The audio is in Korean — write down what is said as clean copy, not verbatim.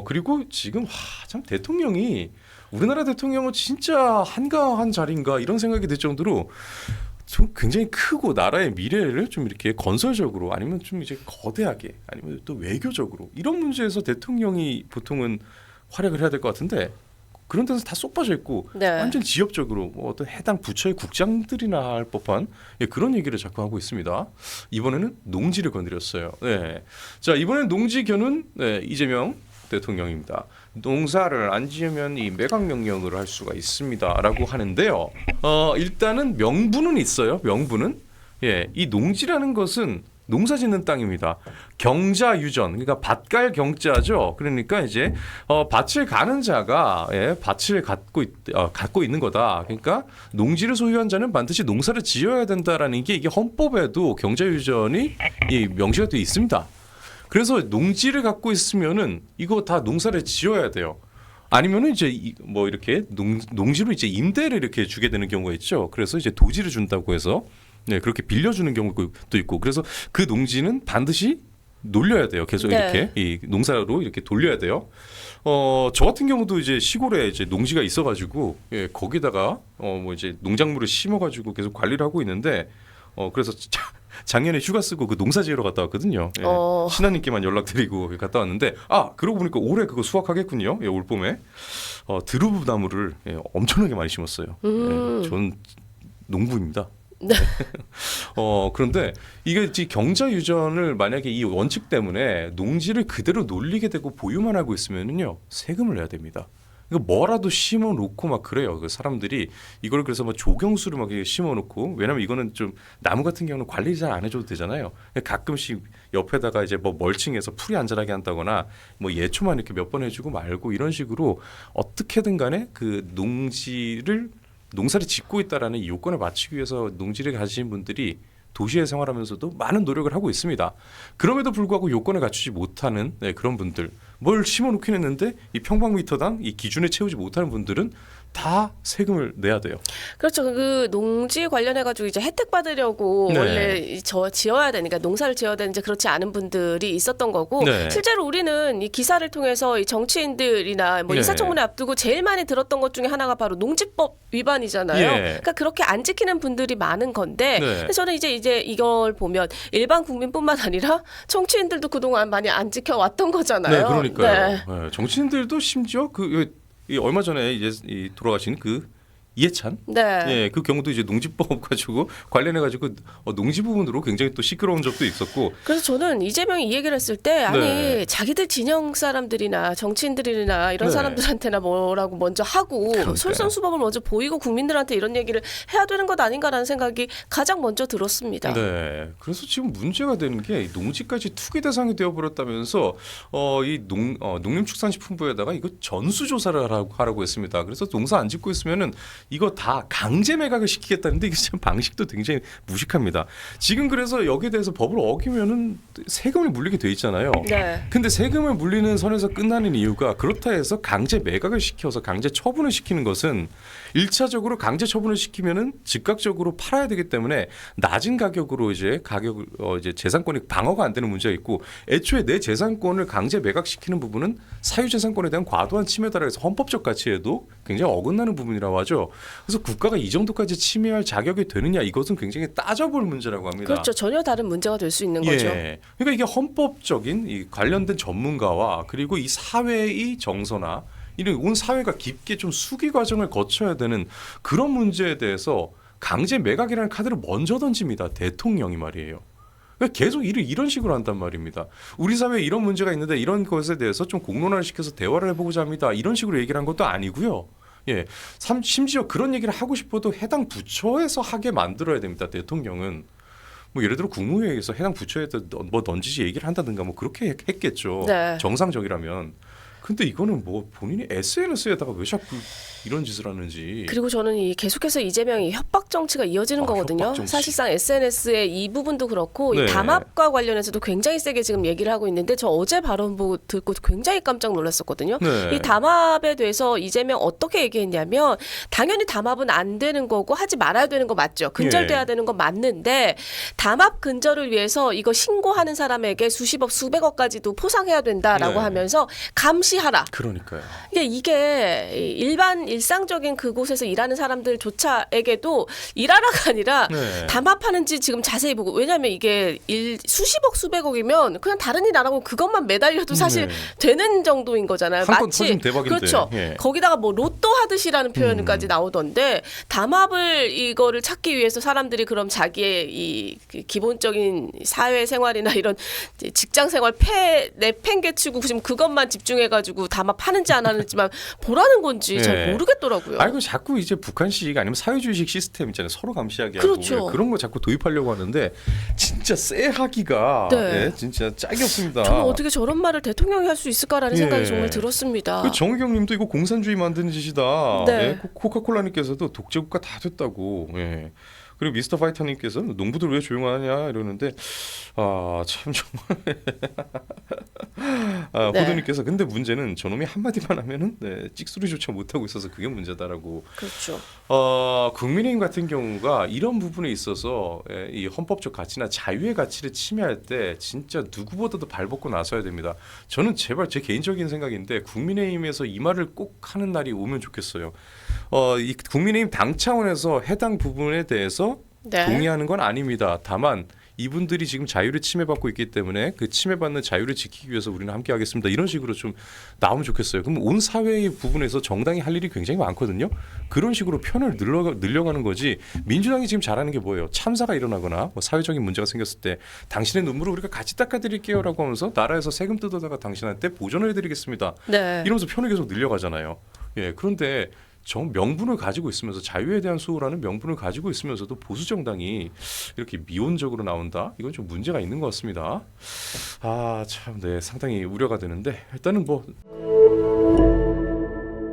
그리고 지금 참 대통령이 우리나라 대통령은 진짜 한가한 자리인가 이런 생각이 들 정도로 좀 굉장히 크고 나라의 미래를 좀 이렇게 건설적으로 아니면 좀 이제 거대하게 아니면 또 외교적으로 이런 문제에서 대통령이 보통은 활약을 해야 될 것 같은데 그런 데서 다 쏙 빠져 있고 네. 완전 지역적으로 뭐 어떤 해당 부처의 국장들이나 할 법한 그런 얘기를 자꾸 하고 있습니다. 이번에는 농지를 건드렸어요. 네. 자, 이번엔 농지 견은 이재명 대통령입니다. 농사를 안 지으면 이 매각 명령을 할 수가 있습니다라고 하는데요. 일단은 명분은 있어요. 명분은 이 농지라는 것은 농사 짓는 땅입니다. 경자 유전, 그러니까 밭갈 경자죠. 그러니까 이제 밭을 가는 자가 밭을 갖고 있는 거다. 그러니까 농지를 소유한 자는 반드시 농사를 지어야 된다라는 게 이게 헌법에도 경자 유전이 명시가 되어 있습니다. 그래서 농지를 갖고 있으면은 이거 다 농사를 지어야 돼요. 아니면은 이제 뭐 이렇게 농지로 이제 임대를 이렇게 주게 되는 경우가 있죠. 그래서 이제 도지를 준다고 해서 그렇게 빌려주는 경우도 있고 그래서 그 농지는 반드시 놀려야 돼요. 계속 이렇게 이 농사로 이렇게 돌려야 돼요. 저 같은 경우도 이제 시골에 이제 농지가 있어가지고 거기다가 뭐 이제 농작물을 심어가지고 계속 관리를 하고 있는데 그래서 작년에 휴가 쓰고 그 농사 지으러 갔다 왔거든요. 신하님께만 연락드리고 갔다 왔는데 그러고 보니까 올해 그거 수확하겠군요. 올 봄에 드루브 나무를 엄청나게 많이 심었어요. 저는 농부입니다. 네. 그런데 이게 경자 유전을 만약에 이 원칙 때문에 농지를 그대로 놀리게 되고 보유만 하고 있으면은요 세금을 내야 됩니다. 이거 뭐라도 심어 놓고 막 그래요. 그 사람들이 이걸 그래서 막 조경수를 막 심어 놓고 왜냐면 이거는 좀 나무 같은 경우는 관리 잘 안 해줘도 되잖아요. 가끔씩 옆에다가 이제 뭐 멀칭해서 풀이 안 자라게 한다거나 뭐 예초만 이렇게 몇 번 해주고 말고 이런 식으로 어떻게든 간에 그 농사를 짓고 있다라는 이 요건을 맞추기 위해서 농지를 가지신 분들이 도시에 생활하면서도 많은 노력을 하고 있습니다. 그럼에도 불구하고 요건을 갖추지 못하는 그런 분들 뭘 심어놓긴 했는데 이 평방미터당 이 기준에 채우지 못하는 분들은 다 세금을 내야 돼요. 그렇죠. 그 농지 관련해 가지고 이제 혜택 받으려고 원래 지어야 되니까 농사를 지어야 되는데 그렇지 않은 분들이 있었던 거고 실제로 우리는 이 기사를 통해서 이 정치인들이나 뭐 인사청문회 앞두고 제일 많이 들었던 것 중에 하나가 바로 농지법 위반이잖아요. 그러니까 그렇게 안 지키는 분들이 많은 건데 그래서 저는 이제 이걸 보면 일반 국민뿐만 아니라 정치인들도 그동안 많이 안 지켜왔던 거잖아요. 네, 그러니까요. 정치인들도 심지어 얼마 전에 이제 돌아가신 그 이해찬, 그 경우도 이제 농지법 가지고 관련해 가지고 농지 부분으로 굉장히 또 시끄러운 적도 있었고. 그래서 저는 이재명이 이 얘기를 했을 때 아니 자기들 진영 사람들이나 정치인들이나 이런 사람들한테나 뭐라고 먼저 하고 솔선수범을 먼저 보이고 국민들한테 이런 얘기를 해야 되는 것 아닌가라는 생각이 가장 먼저 들었습니다. 네, 그래서 지금 문제가 되는 게 농지까지 투기 대상이 되어버렸다면서 이 농림축산식품부에다가 이거 전수조사를 하라고 했습니다. 그래서 농사 안 짓고 있으면은 이거 다 강제 매각을 시키겠다는데 이게 참 방식도 굉장히 무식합니다. 지금 그래서 여기에 대해서 법을 어기면은 세금을 물리게 돼 있잖아요. 근데 세금을 물리는 선에서 끝나는 이유가 그렇다 해서 강제 매각을 시켜서 강제 처분을 시키는 것은 1차적으로 강제 처분을 시키면은 즉각적으로 팔아야 되기 때문에 낮은 가격으로 이제 재산권이 방어가 안 되는 문제가 있고 애초에 내 재산권을 강제 매각시키는 부분은 사유재산권에 대한 과도한 침해에 따라서 헌법적 가치에도 굉장히 어긋나는 부분이라고 하죠. 그래서 국가가 이 정도까지 침해할 자격이 되느냐 이것은 굉장히 따져볼 문제라고 합니다. 그렇죠. 전혀 다른 문제가 될 수 있는 거죠. 그러니까 이게 헌법적인 이 관련된 전문가와 그리고 이 사회의 정서나 이런 온 사회가 깊게 좀 수기 과정을 거쳐야 되는 그런 문제에 대해서 강제 매각이라는 카드를 먼저 던집니다. 대통령이 말이에요. 그러니까 계속 일을 이런 식으로 한단 말입니다. 우리 사회에 이런 문제가 있는데 이런 것에 대해서 좀 공론화를 시켜서 대화를 해보고자 합니다. 이런 식으로 얘기를 한 것도 아니고요. 심지어 그런 얘기를 하고 싶어도 해당 부처에서 하게 만들어야 됩니다. 대통령은. 뭐 예를 들어 국무회의에서 해당 부처에다 뭐 던지지 얘기를 한다든가 뭐 그렇게 했겠죠. 정상적이라면. 근데 이거는 뭐 본인이 SNS에다가 왜 자꾸 이런 짓을 하는지. 그리고 저는 이 계속해서 이재명이 협박 정치가 이어지는 거거든요. 협박 정치. 사실상 SNS의 이 부분도 그렇고 네. 이 담합과 관련해서도 굉장히 세게 지금 얘기를 하고 있는데 저 어제 발언 보고 듣고 굉장히 깜짝 놀랐었거든요. 네. 이 담합에 대해서 이재명 어떻게 얘기했냐면 당연히 담합은 안 되는 거고 하지 말아야 되는 거 맞죠. 근절돼야 예. 되는 건 맞는데 담합 근절을 위해서 이거 신고하는 사람에게 수십억 수백억까지도 포상해야 된다라고 네. 하면서 감시하라. 그러니까요. 이게 일반 일상적인 그곳에서 일하는 사람들조차에게도 일하라가 아니라 네. 담합하는지 지금 자세히 보고 왜냐하면 이게 수십억 수백억이면 그냥 다른 일 안 하고 그것만 매달려도 사실 네. 되는 정도인 거잖아요. 한 건 터지면 대박인데. 그렇죠. 예. 거기다가 뭐 로또 하듯이라는 표현까지 나오던데 담합을 이거를 찾기 위해서 사람들이 그럼 자기의 이 기본적인 사회 생활이나 이런 직장 생활 내팽개치고 지금 그것만 집중해가지고 담합하는지 안 하는지만 보라는 건지 예. 잘 모르겠더라고요. 아이고 자꾸 이제 북한식 아니면 사회주의식 시스템 있잖아요. 서로 감시하게 그렇죠. 하고 그런 거 자꾸 도입하려고 하는데 진짜 쎄하기가 네. 예, 진짜 짝이 없습니다. 저는 어떻게 저런 말을 대통령이 할 수 있을까라는 예. 생각이 정말 들었습니다. 그 정의경님도 이거 공산주의 만드는 짓이다. 네. 예, 코카콜라님께서도 독재국가 다 됐다고. 예. 그리고 미스터 파이터님께서 농부들 왜 조용하냐 이러는데 참 정말 네. 호두님께서 근데 문제는 저놈이 한마디만 하면은 찍소리조차 못하고 있어서 그게 문제다라고. 그렇죠. 국민의힘 같은 경우가 이런 부분에 있어서 이 헌법적 가치나 자유의 가치를 침해할 때 진짜 누구보다도 발벗고 나서야 됩니다. 저는 제발 제 개인적인 생각인데 국민의힘에서 이 말을 꼭 하는 날이 오면 좋겠어요. 이 국민의힘 당 차원에서 해당 부분에 대해서 네. 동의하는 건 아닙니다. 다만 이분들이 지금 자유를 침해받고 있기 때문에 그 침해받는 자유를 지키기 위해서 우리는 함께하겠습니다. 이런 식으로 좀 나오면 좋겠어요. 그럼 온 사회의 부분에서 정당이 할 일이 굉장히 많거든요. 그런 식으로 편을 늘려가는 거지. 민주당이 지금 잘하는 게 뭐예요? 참사가 일어나거나 뭐 사회적인 문제가 생겼을 때 당신의 눈물을 우리가 같이 닦아드릴게요라고 하면서 나라에서 세금 뜯어다가 당신한테 보전을 해드리겠습니다. 네. 이러면서 편을 계속 늘려가잖아요. 예, 그런데 명분을 가지고 있으면서 자유에 대한 수호라는 명분을 가지고 있으면서도 보수 정당이 이렇게 미온적으로 나온다? 이건 좀 문제가 있는 것 같습니다. 참, 네, 상당히 우려가 되는데 일단은 뭐